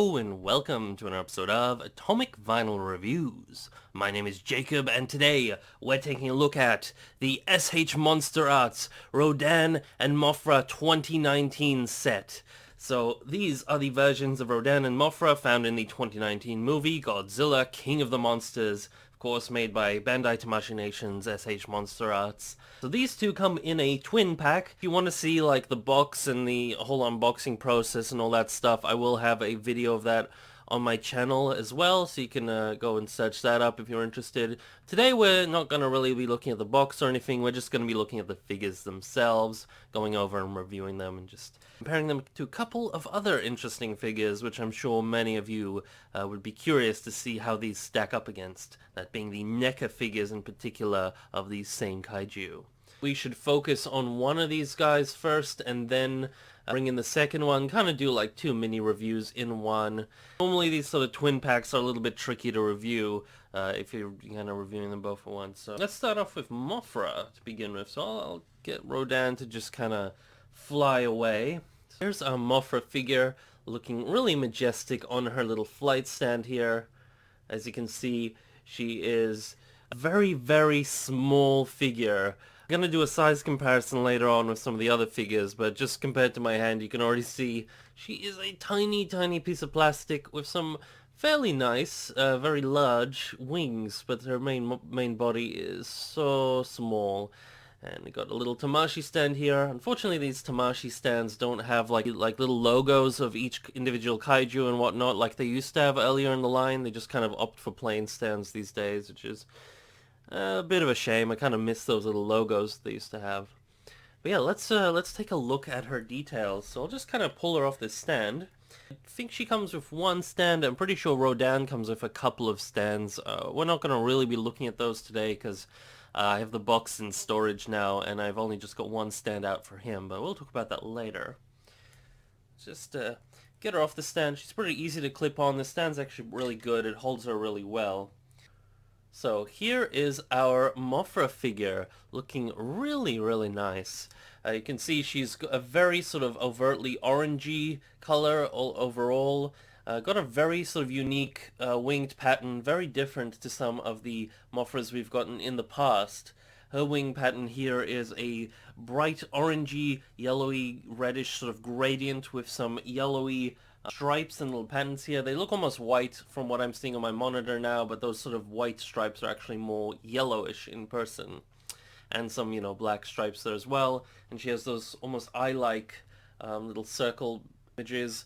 Hello and welcome to another episode of Atomic Vinyl Reviews. My name is Jacob and today we're taking a look at the MonsterArts Rodan and Mothra 2019 set. So these are the versions of Rodan and Mothra found in the 2019 movie Godzilla King of the Monsters, of course made by Bandai Tamashii Nation's MonsterArts. So these two come in a twin pack. If you want to see like the box and the whole unboxing process and all that stuff, I will have a video of that on my channel as well, so you can go and search that up if you're interested. Today we're not going to really be looking at the box or anything, we're just going to be looking at the figures themselves, going over and reviewing them and just comparing them to a couple of other interesting figures, which I'm sure many of you would be curious to see how these stack up against, that being the Neca figures in particular of these same kaiju. We should focus on one of these guys first and then bring in the second one, kind of do like two mini reviews in one. Normally these sort of twin packs are a little bit tricky to review if you're kind of reviewing them both at once. So let's start off with Mothra to begin with. So I'll get Rodan to just kind of fly away. So here's a Mothra figure looking really majestic on her little flight stand here. As you can see, she is a very, very small figure. I'm going to do a size comparison later on with some of the other figures, but just compared to my hand, you can already see she is a tiny, tiny piece of plastic with some fairly nice, very large wings, but her main body is so small. And we got a little Tamashii stand here. Unfortunately, these Tamashii stands don't have like little logos of each individual kaiju and whatnot like they used to have earlier in the line. They just kind of opt for plain stands these days, which is a bit of a shame. I kind of miss those little logos they used to have. But yeah, let's take a look at her details. So I'll just kind of pull her off this stand. I think she comes with one stand. I'm pretty sure Rodan comes with a couple of stands. We're not going to really be looking at those today because I have the box in storage now and I've only just got one stand out for him, but we'll talk about that later. Just get her off the stand. She's pretty easy to clip on. The stand's actually really good. It holds her really well. So here is our Mothra figure, looking really, really nice. You can see she's got a very sort of overtly orangey color overall. Got a very sort of unique winged pattern, very different to some of the Mothras we've gotten in the past. Her wing pattern here is a bright orangey, yellowy, reddish sort of gradient with some yellowy stripes and little patterns here. They look almost white from what I'm seeing on my monitor now, but those sort of white stripes are actually more yellowish in person. And some, black stripes there as well. And she has those almost eye-like little circle images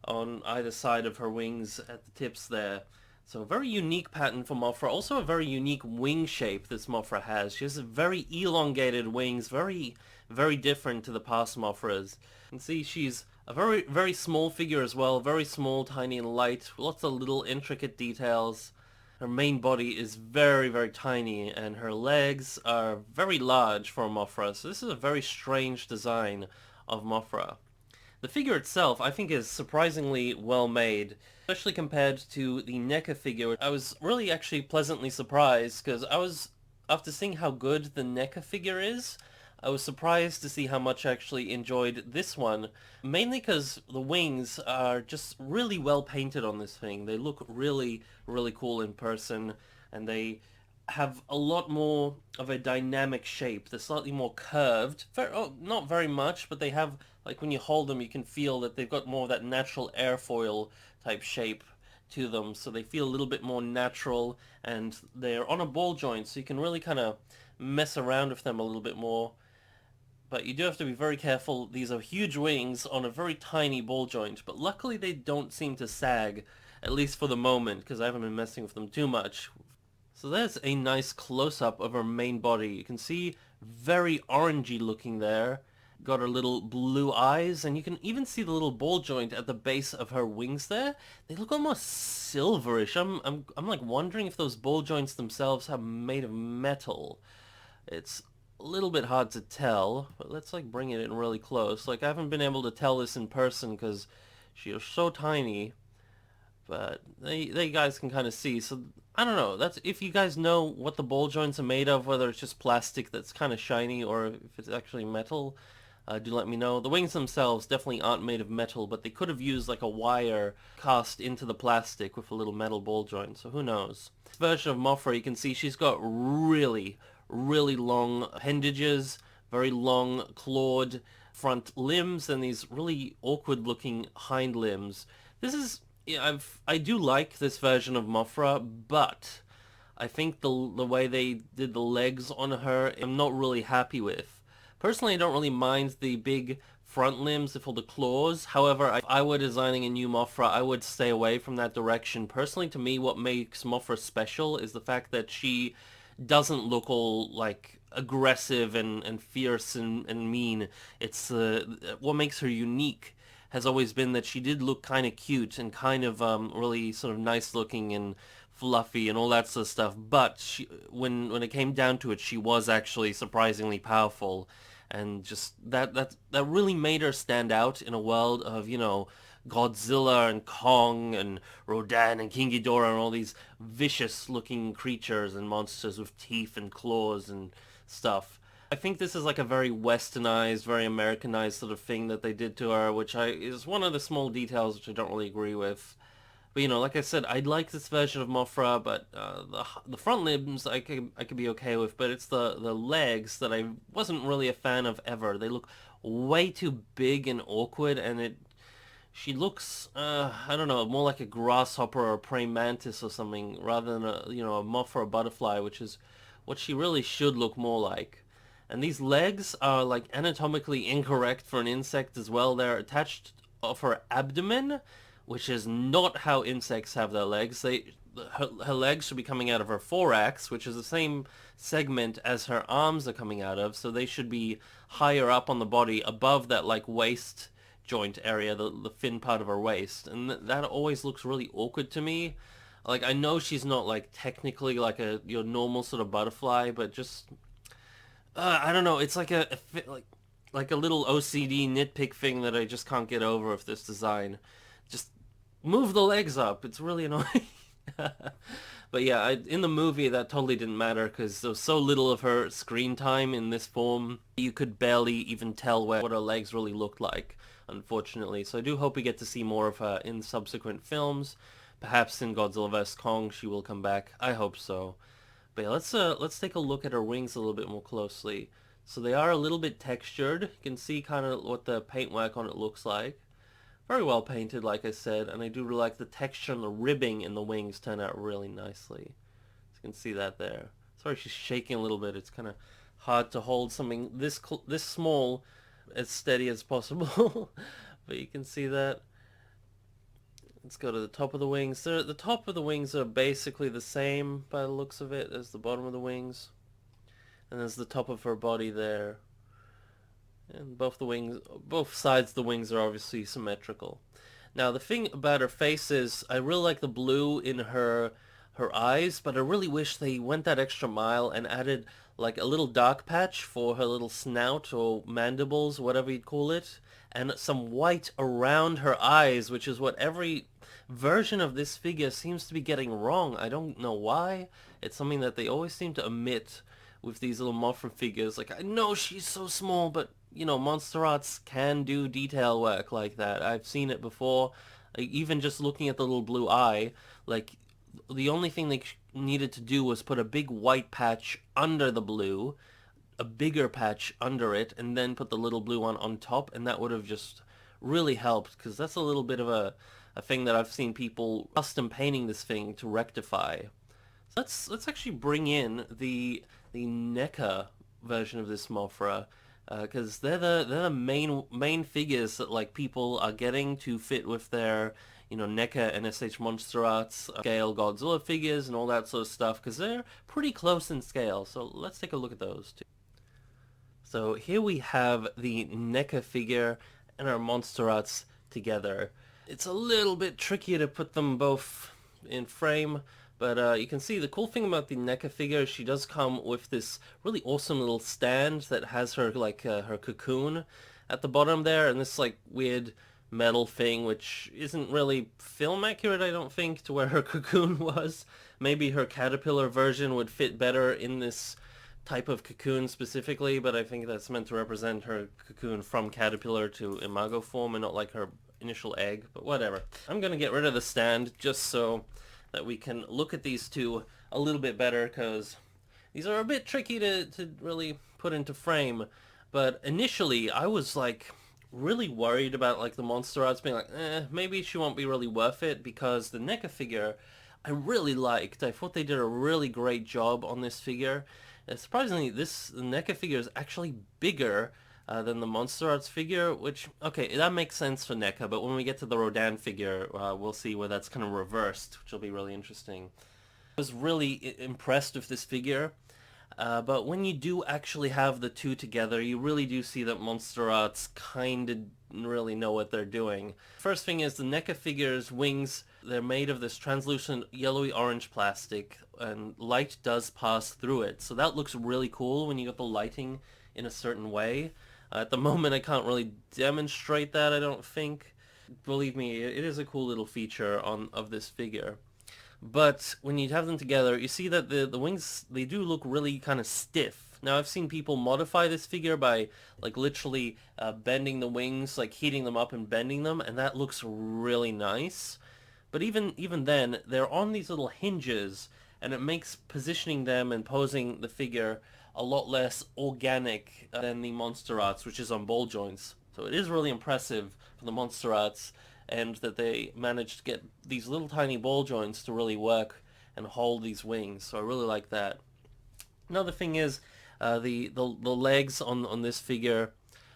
on either side of her wings at the tips there. So a very unique pattern for Mothra. Also a very unique wing shape this Mothra has. She has very elongated wings, very, very different to the past Mothras. You can see she's a very, very small figure as well. Very small, tiny, and light. Lots of little intricate details. Her main body is very, very tiny, and her legs are very large for Mothra. So this is a very strange design of Mothra. The figure itself, I think, is surprisingly well made, especially compared to the Neca figure. I was really actually pleasantly surprised, because after seeing how good the Neca figure is, I was surprised to see how much I actually enjoyed this one, mainly because the wings are just really well painted on this thing. They look really, really cool in person, and they have a lot more of a dynamic shape. They're slightly more curved. Not very much, but they have, like when you hold them, you can feel that they've got more of that natural airfoil type shape to them, so they feel a little bit more natural, and they're on a ball joint, so you can really kind of mess around with them a little bit more. But you do have to be very careful. These are huge wings on a very tiny ball joint, but luckily they don't seem to sag, at least for the moment, because I haven't been messing with them too much. So there's a nice close-up of her main body. You can see very orangey looking there. Got her little blue eyes, and you can even see the little ball joint at the base of her wings there. They look almost silverish. I'm like wondering if those ball joints themselves are made of metal. It's a little bit hard to tell, but let's like bring it in really close. Like I haven't been able to tell this in person because she is so tiny, but they guys can kind of see. So I don't know. That's if you guys know what the ball joints are made of, whether it's just plastic that's kind of shiny or if it's actually metal. do let me know. The wings themselves definitely aren't made of metal, but they could have used like a wire cast into the plastic with a little metal ball joint, so who knows. This version of Mothra, you can see she's got really, really long appendages, very long clawed front limbs, and these really awkward looking hind limbs. This is, yeah, I do like this version of Mothra, but I think the way they did the legs on her, I'm not really happy with. Personally, I don't really mind the big front limbs with all the claws. However, if I were designing a new Mothra, I would stay away from that direction. Personally, to me, what makes Mothra special is the fact that she doesn't look all like aggressive and fierce and mean. It's what makes her unique has always been that she did look kind of cute and kind of really sort of nice looking and fluffy and all that sort of stuff. But she, when it came down to it, she was actually surprisingly powerful, and just that really made her stand out in a world of, you know, Godzilla and Kong and Rodan and King Ghidorah and all these vicious looking creatures and monsters with teeth and claws and stuff. I think this is like a very westernized, very Americanized sort of thing that they did to her, which is one of the small details which I don't really agree with. But you know, like I said, I'd like this version of Mothra, but the front limbs I could be okay with, but it's the legs that I wasn't really a fan of ever. They look way too big and awkward, and she looks I don't know, more like a grasshopper or a praying mantis or something, rather than a, you know, a moth or a butterfly, which is what she really should look more like. And these legs are like anatomically incorrect for an insect as well. They're attached off her abdomen, which is not how insects have their legs. Her legs should be coming out of her thorax, which is the same segment as her arms are coming out of, so they should be higher up on the body, above that like waist joint area, the thin part of her waist. And that always looks really awkward to me. Like, I know she's not like technically like your normal sort of butterfly, but just I don't know. It's like like a little OCD nitpick thing that I just can't get over with this design. Just move the legs up. It's really annoying. But yeah, in the movie that totally didn't matter because there was so little of her screen time in this form. You could barely even tell what her legs really looked like, unfortunately. So I do hope we get to see more of her in subsequent films. Perhaps in Godzilla vs. Kong she will come back. I hope so. But yeah, let's take a look at her wings a little bit more closely. So they are a little bit textured. You can see kind of what the paintwork on it looks like. Very well painted, like I said, and I do really like the texture and the ribbing in the wings turn out really nicely. So you can see that there. Sorry, she's shaking a little bit. It's kind of hard to hold something this small as steady as possible. But you can see that. Let's go to the top of the wings. The top of the wings are basically the same by the looks of it as the bottom of the wings. And there's the top of her body there. And both sides of the wings are obviously symmetrical. Now the thing about her face is, I really like the blue in her eyes, but I really wish they went that extra mile and added like a little dark patch for her little snout or mandibles, whatever you'd call it, and some white around her eyes, which is what every version of this figure seems to be getting wrong. I don't know why. It's something that they always seem to omit with these little Mothra figures. Like, I know she's so small, but you know, MonsterArts can do detail work like that. I've seen it before. Like, even just looking at the little blue eye, like, the only thing they needed to do was put a big white patch under the blue, a bigger patch under it, and then put the little blue one on top, and that would have just really helped, because that's a little bit of a thing that I've seen people custom painting this thing to rectify. So let's actually bring in the Neca version of this Mothra, because they're the main figures that like people are getting to fit with their, you know, Neca and SH MonsterArts scale Godzilla figures and all that sort of stuff, because they're pretty close in scale. So let's take a look at those too. So here we have the Neca figure and our MonsterArts together. It's a little bit trickier to put them both in frame, but you can see the cool thing about the Neca figure, she does come with this really awesome little stand that has her like her cocoon at the bottom there, and this like weird metal thing which isn't really film accurate, I don't think, to where her cocoon was. Maybe her caterpillar version would fit better in this type of cocoon specifically, but I think that's meant to represent her cocoon from caterpillar to imago form and not like her initial egg, but whatever. I'm gonna get rid of the stand just so that we can look at these two a little bit better, because these are a bit tricky to really put into frame. But initially I was like really worried about like the MonsterArts being like, maybe she won't be really worth it, because the Neca figure I really liked. I thought they did a really great job on this figure. Surprisingly, this Neca figure is actually bigger than the MonsterArts figure, which, okay, that makes sense for Neca, but when we get to the Rodan figure, we'll see where that's kind of reversed, which will be really interesting. I was really impressed with this figure, but when you do actually have the two together, you really do see that MonsterArts kind of really know what they're doing. First thing is the Neca figure's wings, they're made of this translucent yellowy orange plastic, and light does pass through it. So that looks really cool when you get the lighting in a certain way. At the moment I can't really demonstrate that, I don't think. Believe me, it is a cool little feature of this figure. But when you have them together, you see that the wings, they do look really kind of stiff. Now, I've seen people modify this figure by, like, literally bending the wings, like heating them up and bending them, and that looks really nice. But even then, they're on these little hinges, and it makes positioning them and posing the figure a lot less organic than the MonsterArts, which is on ball joints. So it is really impressive for the MonsterArts, and that they managed to get these little tiny ball joints to really work and hold these wings. So I really like that. Another thing is the legs on this figure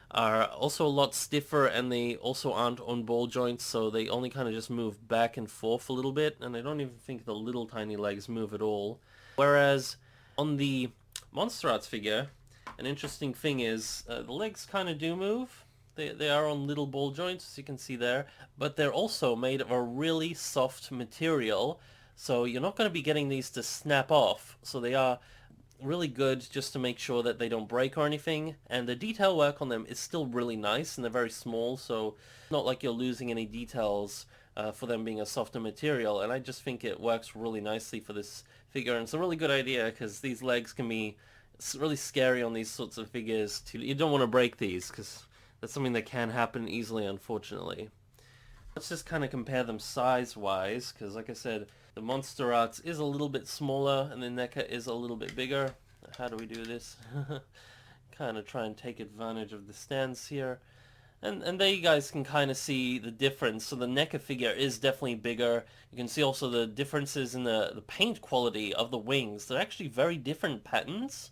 are also a lot stiffer, and they also aren't on ball joints, so they only kind of just move back and forth a little bit, and I don't even think the little tiny legs move at all. Whereas on the MonsterArts figure, an interesting thing is the legs kind of do move. They are on little ball joints, as you can see there, but they're also made of a really soft material, so you're not going to be getting these to snap off. So they are really good just to make sure that they don't break or anything, and the detail work on them is still really nice, and they're very small, so not like you're losing any details for them being a softer material, and I just think it works really nicely for this figure, and it's a really good idea, because these legs can be really scary on these sorts of figures. You don't want to break these, because that's something that can happen easily, unfortunately. Let's just kind of compare them size-wise, because like I said, the MonsterArts is a little bit smaller, and the Neca is a little bit bigger. How do we do this? Kind of try and take advantage of the stands here. And there you guys can kind of see the difference. So the Neca figure is definitely bigger. You can see also the differences in the paint quality of the wings. They're actually very different patterns,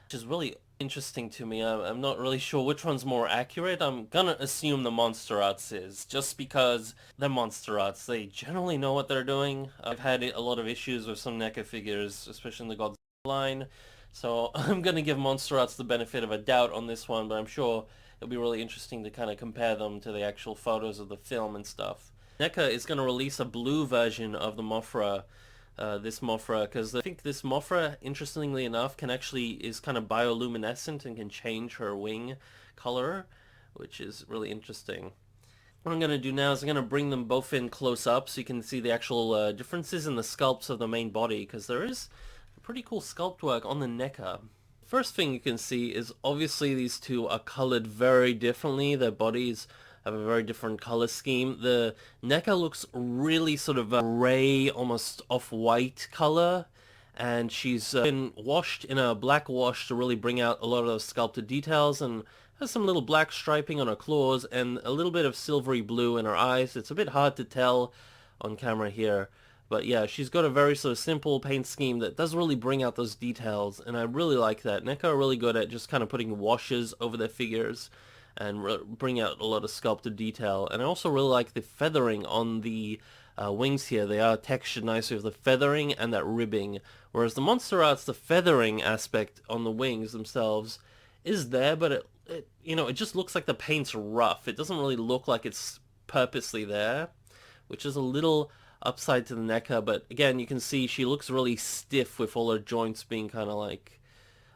which is really interesting to me. I'm not really sure which one's more accurate. I'm gonna assume the MonsterArts is, just because they're MonsterArts. They generally know what they're doing. I've had a lot of issues with some Neca figures, especially in the Godzilla line, so I'm gonna give MonsterArts the benefit of a doubt on this one, but I'm sure it'll be really interesting to kind of compare them to the actual photos of the film and stuff. Neca is gonna release a blue version of the Mothra, this Mothra, because I think this Mothra, interestingly enough, is kind of bioluminescent and can change her wing color, which is really interesting. What I'm going to do now is I'm going to bring them both in close up so you can see the actual differences in the sculpts of the main body, because there is pretty cool sculpt work on the Neca. First thing you can see is obviously these two are colored very differently. Their bodies have a very different color scheme. The Neca looks really sort of a gray, almost off-white color, and she's been washed in a black wash to really bring out a lot of those sculpted details, and has some little black striping on her claws and a little bit of silvery blue in her eyes. It's a bit hard to tell on camera here, but yeah, she's got a very sort of simple paint scheme that does really bring out those details, and I really like that. Neca are really good at just kind of putting washes over their figures and bring out a lot of sculpted detail. And I also really like the feathering on the wings here. They are textured nicely with the feathering and that ribbing, whereas the MonsterArts, the feathering aspect on the wings themselves is there, but it just looks like the paint's rough. It doesn't really look like it's purposely there, which is a little upside to the Neca. But again, you can see she looks really stiff with all her joints being kind of like,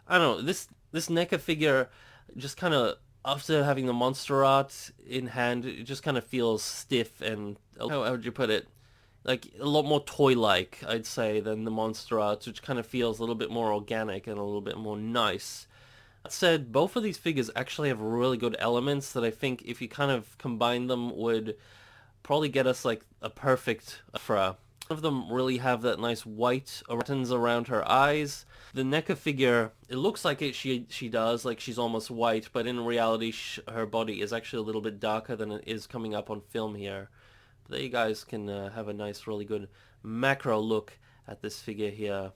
I don't know, this Neca figure just kind of, after having the MonsterArt in hand, it just kind of feels stiff and, how would you put it? like a lot more toy-like, I'd say, than the MonsterArts, which kind of feels a little bit more organic and a little bit more nice. That said, both of these figures actually have really good elements that I think if you kind of combine them would probably get us like a perfect Afra. None of them really have that nice white buttons around her eyes. The Neca figure, it looks like she does, like she's almost white, but in reality her body is actually a little bit darker than it is coming up on film here. But there you guys can have a nice, really good macro look at this figure here.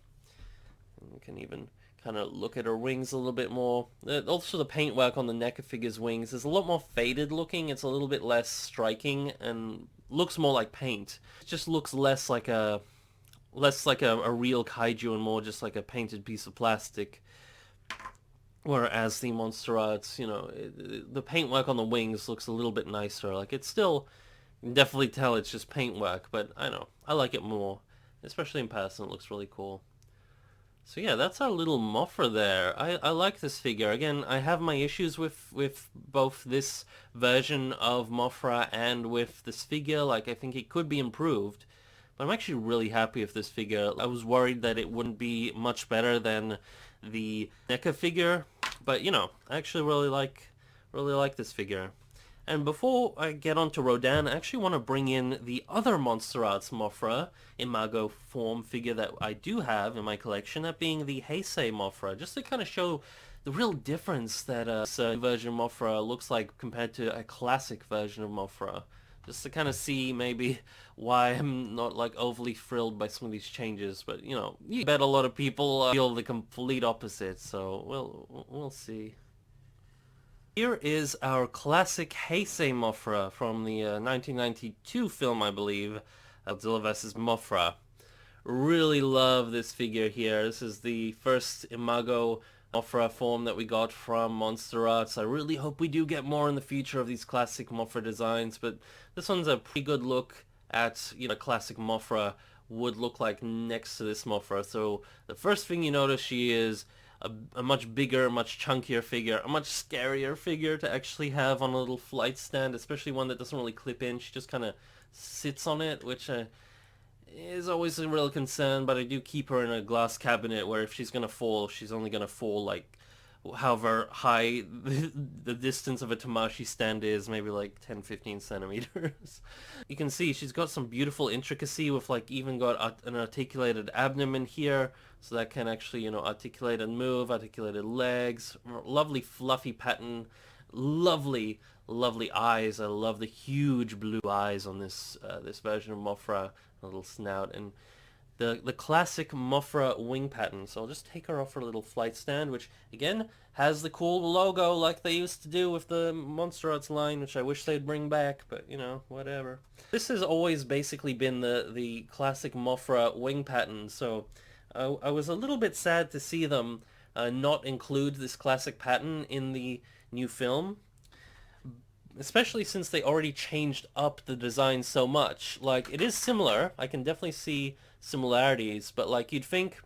And you can even kind of look at her wings a little bit more. Also the paintwork on the Neca figure's wings is a lot more faded looking. It's a little bit less striking and looks more like paint. It just looks less like a real kaiju and more just like a painted piece of plastic. Whereas the MonsterArts, you know, the paintwork on the wings looks a little bit nicer. Like it's still, you can definitely tell it's just paintwork, but I know, I like it more. Especially in person, it looks really cool. So yeah, that's our little Mothra there. I like this figure. Again, I have my issues with both this version of Mothra and with this figure. Like, I think it could be improved. But I'm actually really happy with this figure. I was worried that it wouldn't be much better than the Neca figure. But, you know, I actually really like this figure. And before I get on to Rodan, I actually want to bring in the other MonsterArts Mothra Imago form figure that I do have in my collection, that being the Heisei Mothra, just to kind of show the real difference that this version of Mothra looks like compared to a classic version of Mothra. Just to kind of see maybe why I'm not like overly thrilled by some of these changes, but you know, you bet a lot of people feel the complete opposite, so we'll see. Here is our classic Heisei Mothra from the 1992 film, I believe, Godzilla vs. Mothra. Really love this figure here. This is the first Imago Mothra form that we got from MonsterArts. I really hope we do get more in the future of these classic Mothra designs, but this one's a pretty good look at, you know, classic Mothra would look like next to this Mothra. So the first thing you notice, she is a much bigger, much chunkier figure, a much scarier figure to actually have on a little flight stand, especially one that doesn't really clip in. She just kind of sits on it, which is always a real concern, but I do keep her in a glass cabinet where if she's going to fall, she's only going to fall like however high the distance of a Tamashi stand is, maybe like 10-15 centimeters. You can see she's got some beautiful intricacy with like even got an articulated abdomen here, so that can actually, you know, articulate and move, articulated legs, lovely fluffy pattern, lovely eyes. I love the huge blue eyes on this this version of Mothra, a little snout, and the classic Mothra wing pattern. So I'll just take her off her little flight stand, which again has the cool logo like they used to do with the MonsterArts line, which I wish they'd bring back, but you know, whatever. This has always basically been the classic Mothra wing pattern, so I was a little bit sad to see them not include this classic pattern in the new film, especially since they already changed up the design so much. Like, it is similar, I can definitely see similarities, but like you'd think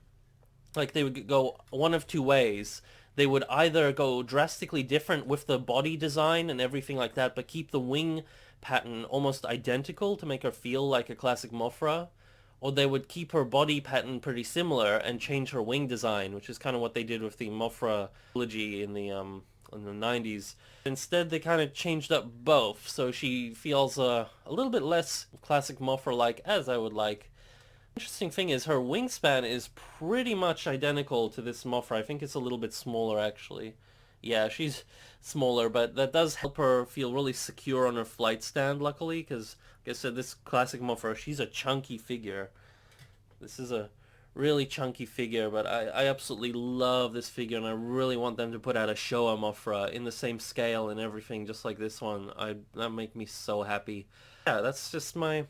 like they would go one of two ways. They would either go drastically different with the body design and everything like that, but keep the wing pattern almost identical to make her feel like a classic Mothra, or they would keep her body pattern pretty similar and change her wing design, which is kind of what they did with the Mothra trilogy in the 90s. Instead, they kind of changed up both, so she feels a little bit less classic Mothra-like, as I would like. Interesting thing is her wingspan is pretty much identical to this Mothra. I think it's a little bit smaller, actually. Yeah, she's smaller, but that does help her feel really secure on her flight stand, luckily, because, like I said, this classic Mothra, she's a chunky figure. This is a really chunky figure, but I absolutely love this figure, and I really want them to put out a Showa Mothra in the same scale and everything, just like this one. That make me so happy. Yeah, that's just my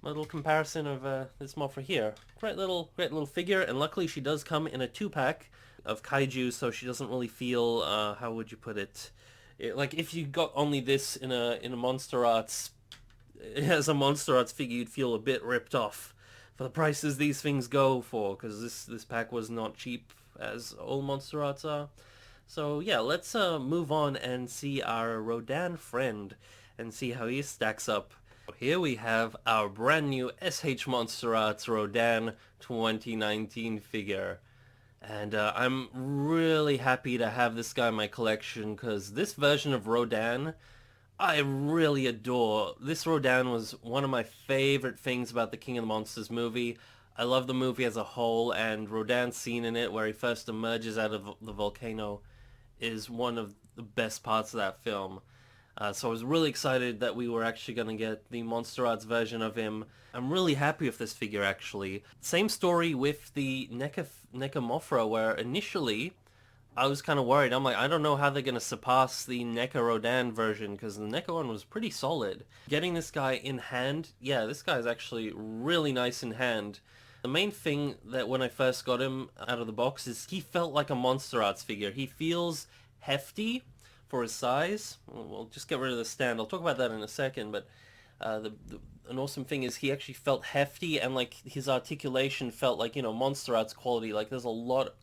little comparison of this Mothra here. Great little figure, and luckily she does come in a 2-pack of kaiju, so she doesn't really feel, how would you put it? Like, if you got only this in a MonsterArts, as a MonsterArts figure, you'd feel a bit ripped off for the prices these things go for, because this pack was not cheap, as all MonsterArts are. So yeah, let's move on and see our Rodan friend, and see how he stacks up Here we have our brand new MonsterArts Rodan 2019 figure. And I'm really happy to have this guy in my collection because this version of Rodan I really adore. This Rodan was one of my favorite things about the King of the Monsters movie. I love the movie as a whole, and Rodan's scene in it where he first emerges out of the volcano is one of the best parts of that film. So I was really excited that we were actually going to get the MonsterArts version of him. I'm really happy with this figure, actually. Same story with the Neca Mothra, where initially I was kind of worried. I'm like, I don't know how they're going to surpass the Neca Rodan version, because the Neca one was pretty solid. Getting this guy in hand, yeah, this guy is actually really nice in hand. The main thing that when I first got him out of the box is he felt like a MonsterArts figure. He feels hefty for his size. We'll just get rid of the stand. I'll talk about that in a second, but an awesome thing is he actually felt hefty, and like his articulation felt like, MonsterArts quality. Like there's a lot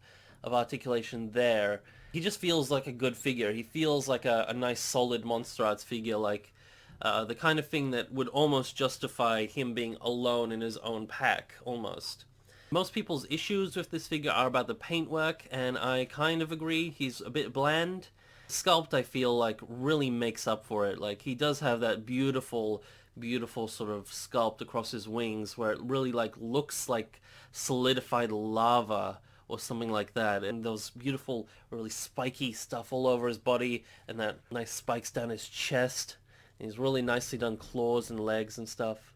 of articulation there. He just feels like a good figure. He feels like a nice solid MonsterArts figure, like the kind of thing that would almost justify him being alone in his own pack, almost. Most people's issues with this figure are about the paintwork, and I kind of agree. He's a bit bland. Sculpt, I feel like, really makes up for it. Like, he does have that beautiful, beautiful sort of sculpt across his wings where it really, like, looks like solidified lava or something like that. And those beautiful, really spiky stuff all over his body and that nice spikes down his chest. And he's really nicely done claws and legs and stuff.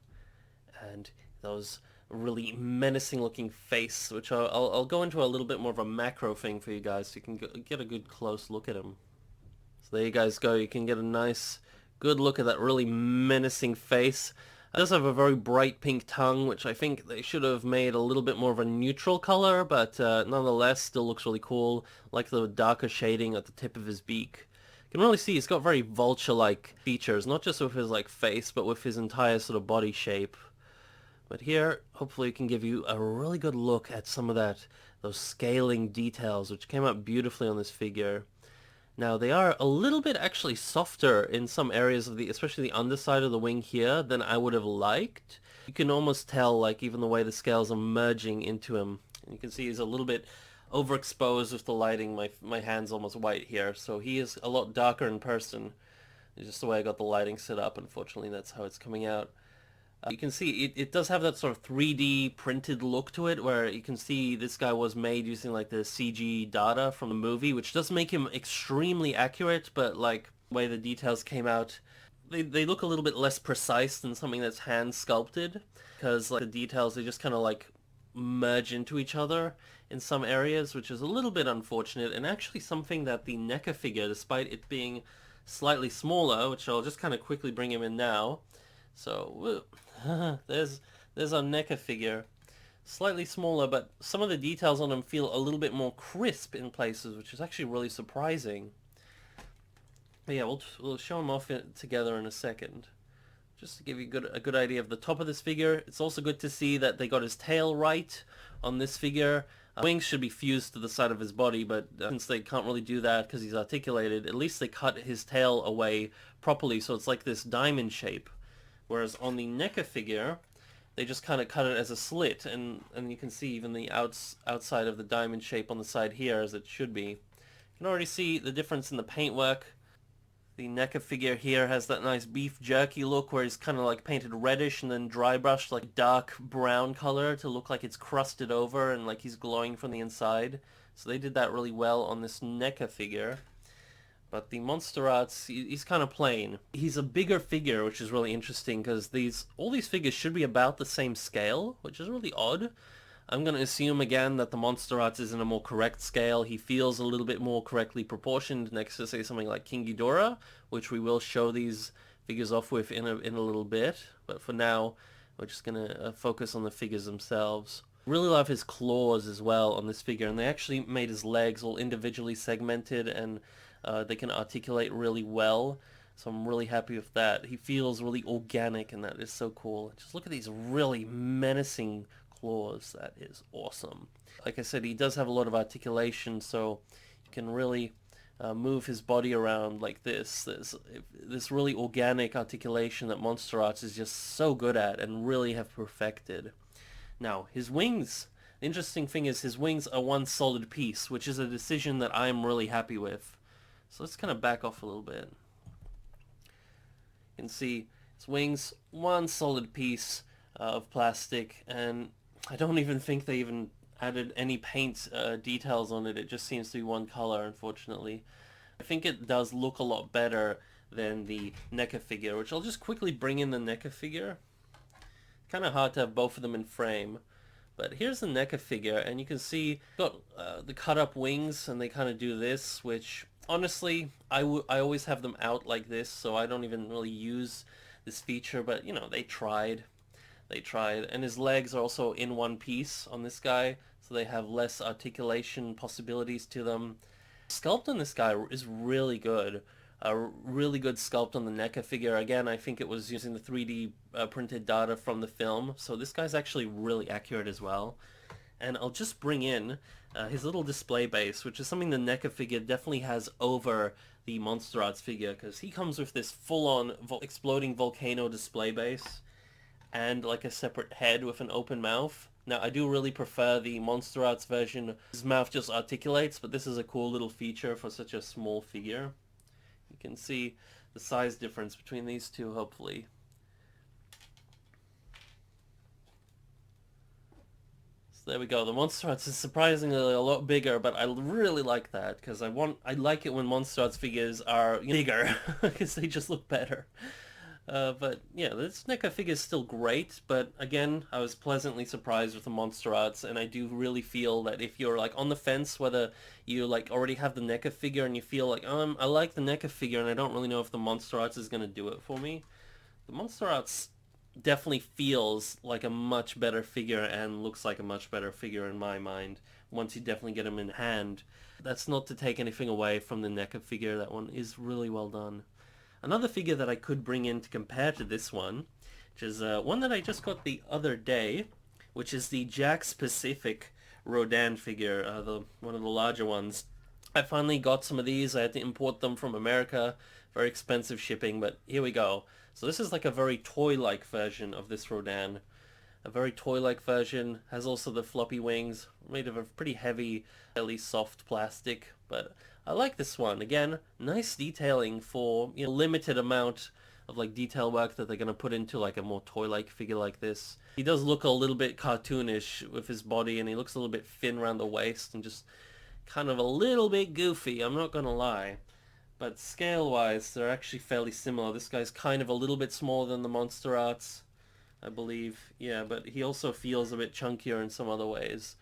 And those really menacing looking face, which I'll go into a little bit more of a macro thing for you guys so you can get a good close look at him. So there you guys go. You can get a nice, good look at that really menacing face. It does have a very bright pink tongue, which I think they should have made a little bit more of a neutral color, but nonetheless still looks really cool. Like the darker shading at the tip of his beak. You can really see he's got very vulture-like features, not just with his like face, but with his entire sort of body shape. But here, hopefully it can give you a really good look at some of those scaling details, which came out beautifully on this figure. Now, they are a little bit actually softer in some areas of especially the underside of the wing here, than I would have liked. You can almost tell, like, even the way the scales are merging into him. And you can see he's a little bit overexposed with the lighting. My hand's almost white here, so he is a lot darker in person. It's just the way I got the lighting set up. Unfortunately, that's how it's coming out. You can see it does have that sort of 3D printed look to it, where you can see this guy was made using like the CG data from the movie, which does make him extremely accurate, but like the way the details came out, they look a little bit less precise than something that's hand sculpted, because like the details, they just kind of like merge into each other in some areas, which is a little bit unfortunate, and actually something that the Neca figure, despite it being slightly smaller, which I'll just kind of quickly bring him in now. So there's our Neca figure. Slightly smaller, but some of the details on him feel a little bit more crisp in places, which is actually really surprising. But yeah, we'll show them off together in a second. Just to give you a good idea of the top of this figure. It's also good to see that they got his tail right on this figure. Wings should be fused to the side of his body, but since they can't really do that because he's articulated, at least they cut his tail away properly, so it's like this diamond shape. Whereas on the Neca figure, they just kind of cut it as a slit, and you can see even the outside of the diamond shape on the side here, as it should be. You can already see the difference in the paintwork. The Neca figure here has that nice beef jerky look where he's kind of like painted reddish and then dry brushed like dark brown color to look like it's crusted over and like he's glowing from the inside. So they did that really well on this Neca figure. But the MonsterArts, he's kind of plain. He's a bigger figure, which is really interesting because all these figures should be about the same scale, which is really odd. I'm going to assume again that the MonsterArts is in a more correct scale. He feels a little bit more correctly proportioned next to, say, something like King Ghidorah, which we will show these figures off with in a little bit. But for now, we're just going to focus on the figures themselves. Really love his claws as well on this figure, and they actually made his legs all individually segmented, and they can articulate really well. So I'm really happy with that. He feels really organic, and that is so cool. Just look at these really menacing claws. That is awesome. Like I said, he does have a lot of articulation, so you can really move his body around like this. This really organic articulation that MonsterArts is just so good at and really have perfected. Now, his wings. The interesting thing is his wings are one solid piece, which is a decision that I'm really happy with. So let's kind of back off a little bit. You can see his wings, one solid piece of plastic, and I don't even think they even added any paint details on it. It just seems to be one color, unfortunately. I think it does look a lot better than the Neca Figure, which I'll just quickly bring in the Neca Figure. Kind of hard to have both of them in frame. But here's the Neca Figure, and you can see got the cut up wings, and they kind of do this, which honestly, I always have them out like this, so I don't even really use this feature, but you know, they tried. They tried. And his legs are also in one piece on this guy, so they have less articulation possibilities to them. Sculpt on this guy is really good. A really good sculpt on the Neca Figure. Again, I think it was using the 3D printed data from the film, so this guy's actually really accurate as well. And I'll just bring in his little display base, which is something the Neca Figure definitely has over the MonsterArts figure, because he comes with this full-on exploding volcano display base and like a separate head with an open mouth. Now, I do really prefer the MonsterArts version. His mouth just articulates, but this is a cool little feature for such a small figure. You can see the size difference between these two, hopefully. So there we go. The MonsterArts is surprisingly a lot bigger, but I really like that because I like it when MonsterArts figures are bigger because they just look better. But yeah, this Neca figure is still great, but again, I was pleasantly surprised with the MonsterArts, and I do really feel that if you're like on the fence whether you like already have the Neca figure and you feel like, I like the Neca figure and I don't really know if the MonsterArts is going to do it for me, the MonsterArts definitely feels like a much better figure and looks like a much better figure in my mind once you definitely get him in hand. That's not to take anything away from the Neca figure. That one is really well done. Another figure that I could bring in to compare to this one, which is one that I just got the other day, which is the Jakks Pacific Rodan figure, one of the larger ones. I finally got some of these. I had to import them from America. Very expensive shipping, but here we go. So this is like a very toy-like version of this Rodan. A very toy-like version, has also the floppy wings, made of a pretty heavy, fairly soft plastic, but I like this one. Again, nice detailing for, you know, limited amount of like detail work that they're going to put into like a more toy-like figure like this. He does look a little bit cartoonish with his body, and he looks a little bit thin around the waist and just kind of a little bit goofy, I'm not going to lie. But scale-wise, they're actually fairly similar. This guy's kind of a little bit smaller than the MonsterArts, I believe. Yeah, but he also feels a bit chunkier in some other ways.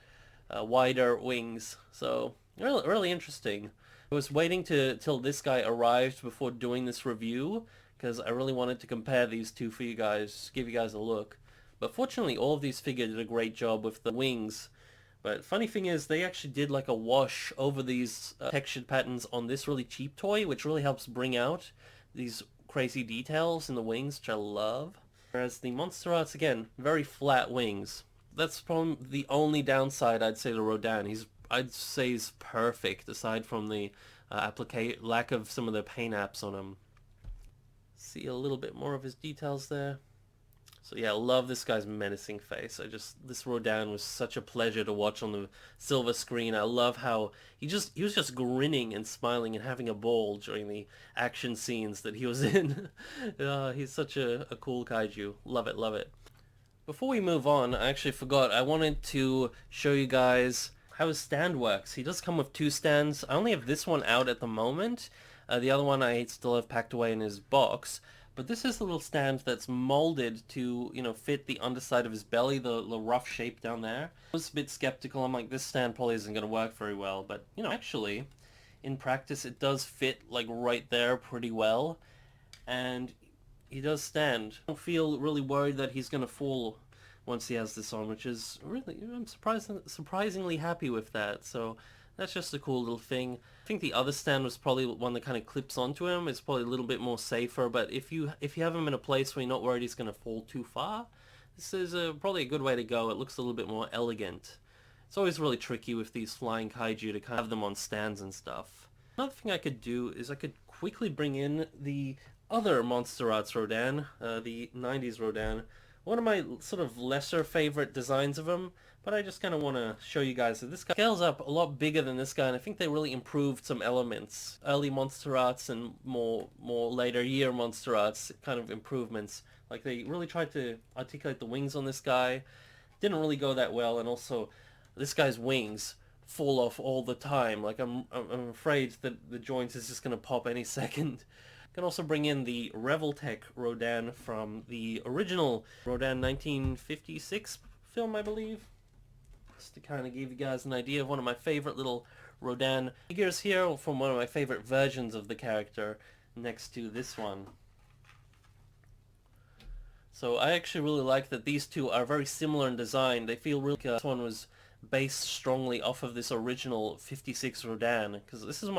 Wider wings. So, really interesting. I was waiting till this guy arrived before doing this review, because I really wanted to compare these two for you guys, give you guys a look. But fortunately, all of these figures did a great job with the wings. But funny thing is, they actually did like a wash over these textured patterns on this really cheap toy, which really helps bring out these crazy details in the wings, which I love. Whereas the MonsterArts, again, very flat wings. That's probably the only downside I'd say to Rodan. I'd say he's perfect, aside from the lack of some of the paint apps on him. See a little bit more of his details there. So yeah, I love this guy's menacing face. This Rodan was such a pleasure to watch on the silver screen. I love how he was just grinning and smiling and having a ball during the action scenes that he was in. He's such a cool kaiju. Love it, love it. Before we move on, I actually forgot, I wanted to show you guys how his stand works. He does come with two stands. I only have this one out at the moment. The other one I still have packed away in his box. But this is a little stand that's molded to, you know, fit the underside of his belly, the rough shape down there. I was a bit skeptical. I'm like, this stand probably isn't going to work very well. But, you know, actually, in practice, it does fit, like, right there pretty well. And he does stand. I don't feel really worried that he's going to fall once he has this on, which is really, I'm surprisingly happy with that. So that's just a cool little thing. I think the other stand was probably one that kind of clips onto him. It's probably a little bit more safer, but if you have him in a place where you're not worried he's going to fall too far, this is probably a good way to go. It looks a little bit more elegant. It's always really tricky with these flying kaiju to kind of have them on stands and stuff. Another thing I could do is I could quickly bring in the other MonsterArts Rodan, the 90s Rodan. One of my sort of lesser favorite designs of him, but I just kind of want to show you guys that this guy scales up a lot bigger than this guy, and I think they really improved some elements. Early MonsterArts and more later year MonsterArts kind of improvements. Like they really tried to articulate the wings on this guy. Didn't really go that well, and also this guy's wings fall off all the time. Like I'm afraid that the joint is just gonna pop any second. Can also bring in the Revoltech Rodan from the original Rodan 1956 film, I believe. Just to kind of give you guys an idea of one of my favorite little Rodan figures here from one of my favorite versions of the character next to this one. So I actually really like that these two are very similar in design. They feel really this one was based strongly off of this original 56 Rodan, because this is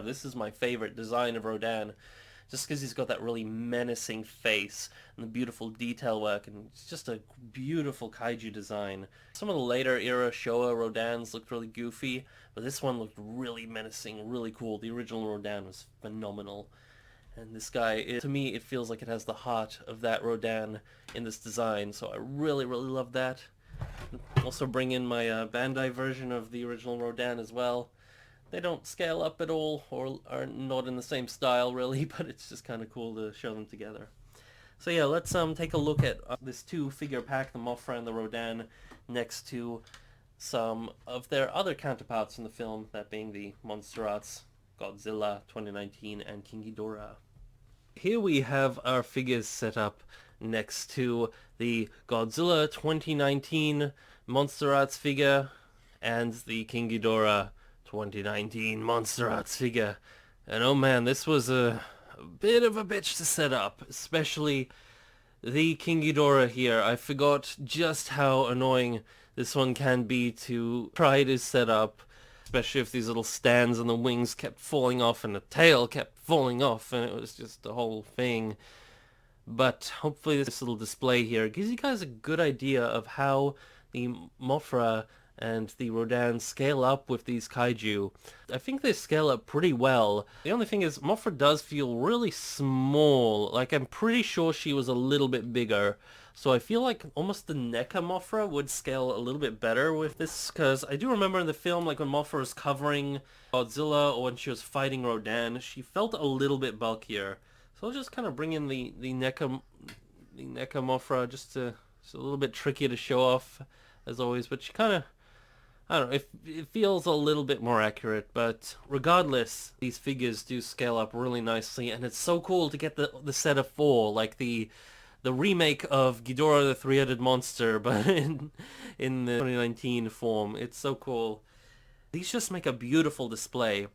this is my favorite design of Rodan, just because he's got that really menacing face and the beautiful detail work, and it's just a beautiful kaiju design. Some of the later era Showa Rodans looked really goofy, but this one looked really menacing, really cool. The original Rodan was phenomenal. And this guy, to me, it feels like it has the heart of that Rodan in this design, so I really, really love that. Also bring in my Bandai version of the original Rodan as well. They don't scale up at all, or are not in the same style really, but it's just kind of cool to show them together. So yeah, let's take a look at this two-figure pack, the Mothra and the Rodan, next to some of their other counterparts in the film, that being the MonsterArts Godzilla 2019 and King Ghidorah. Here we have our figures set up next to the Godzilla 2019 MonsterArts figure and the King Ghidorah 2019 MonsterArts figure. And oh man, this was a bit of a bitch to set up, especially the King Ghidorah here. I forgot just how annoying this one can be to try to set up, especially if these little stands and the wings kept falling off and the tail kept falling off, and it was just the whole thing. But hopefully this little display here gives you guys a good idea of how the Mothra and the Rodan scale up with these kaiju. I think they scale up pretty well. The only thing is, Mothra does feel really small. Like, I'm pretty sure she was a little bit bigger. So I feel like almost the Neca Mothra would scale a little bit better with this, because I do remember in the film, like when Mothra was covering Godzilla or when she was fighting Rodan, she felt a little bit bulkier. So I'll just kind of bring in the Neca Mothra, just a little bit tricky to show off as always, but she kind of, I don't know, it feels a little bit more accurate. But regardless, these figures do scale up really nicely, and it's so cool to get the set of 4, like the remake of Ghidorah the Three-Headed Monster, but in the 2019 form. It's so cool. These just make a beautiful display.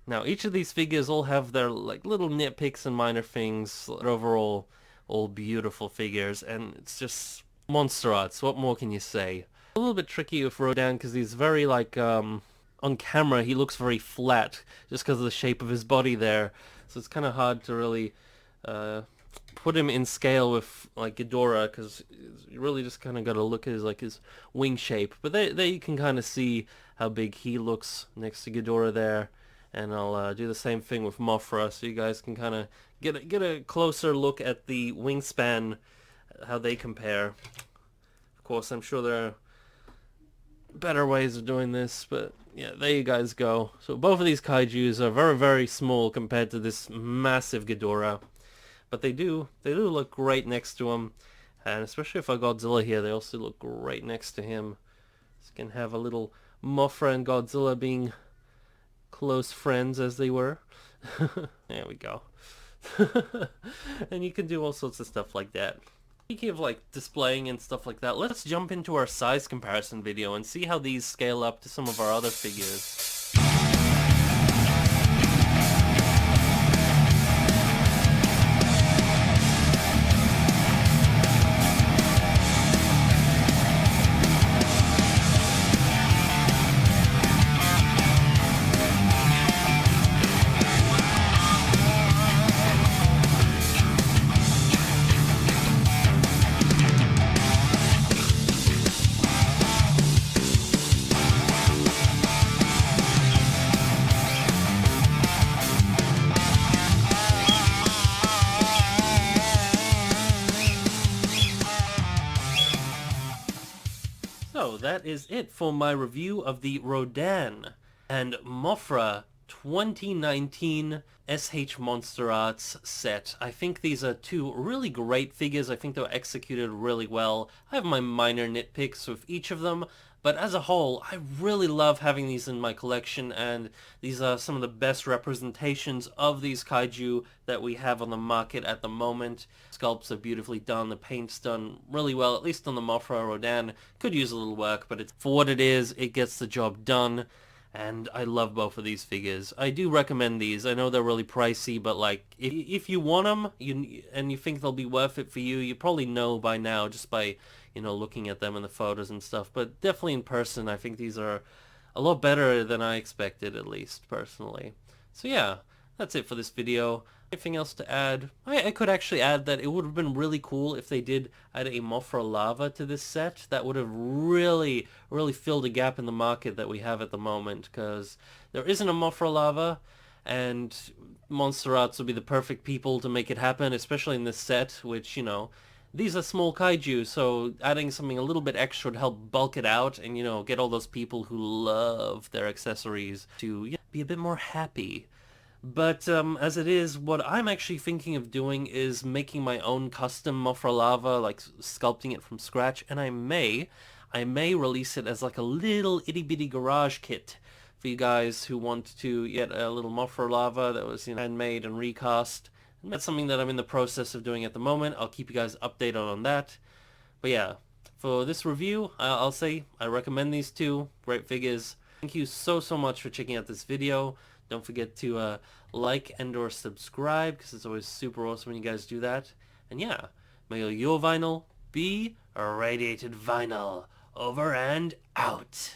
Now, each of these figures all have their like little nitpicks and minor things, but overall, all beautiful figures, and it's just MonsterArts. What more can you say? A little bit tricky with Rodan because he's very like on camera he looks very flat just because of the shape of his body there, so it's kind of hard to really put him in scale with like Ghidorah, because you really just kind of got to look at his wing shape. But there you can kind of see how big he looks next to Ghidorah there, and I'll do the same thing with Mothra, so you guys can kind of get a closer look at the wingspan, how they compare. Of course, I'm sure there are better ways of doing this, but yeah, there you guys go. So both of these kaijus are very, very small compared to this massive Ghidorah, but they do look great next to him, and especially for Godzilla here, they also look great next to him. So you can have a little Mothra and Godzilla being close friends as they were. There we go. And you can do all sorts of stuff like that. Speaking of like displaying and stuff like that, let's jump into our size comparison video and see how these scale up to some of our other figures. So that is it for my review of the Rodan and Mothra 2019 SH Monster Arts set. I think these are two really great figures. I think they were executed really well. I have my minor nitpicks with each of them, but as a whole, I really love having these in my collection, and these are some of the best representations of these kaiju that we have on the market at the moment. Sculpts are beautifully done, the paint's done really well, at least on the Mothra Rodan. Could use a little work, but for what it is, it gets the job done. And I love both of these figures. I do recommend these. I know they're really pricey, but like, if you want them and you think they'll be worth it for you, you probably know by now just by, you know, looking at them in the photos and stuff. But definitely in person, I think these are a lot better than I expected, at least, personally. So yeah, that's it for this video. Anything else to add? I could actually add that it would have been really cool if they did add a Mothra Lava to this set. That would have really filled a gap in the market that we have at the moment, because there isn't a Mothra Lava, and MonsterArts would be the perfect people to make it happen, especially in this set, which, you know, these are small kaiju, so adding something a little bit extra would help bulk it out and, you know, get all those people who love their accessories to, you know, be a bit more happy. But as it is, what I'm actually thinking of doing is making my own custom Mothra Lava, like sculpting it from scratch, and I may release it as like a little itty-bitty garage kit for you guys who want to get a little Mothra Lava that was, you know, handmade and recast. And that's something that I'm in the process of doing at the moment. I'll keep you guys updated on that. But yeah, for this review, I'll say I recommend these two. Great figures. Thank you so much for checking out this video. Don't forget to like and or subscribe, because it's always super awesome when you guys do that. And yeah, may your vinyl be a radiated vinyl. Over and out.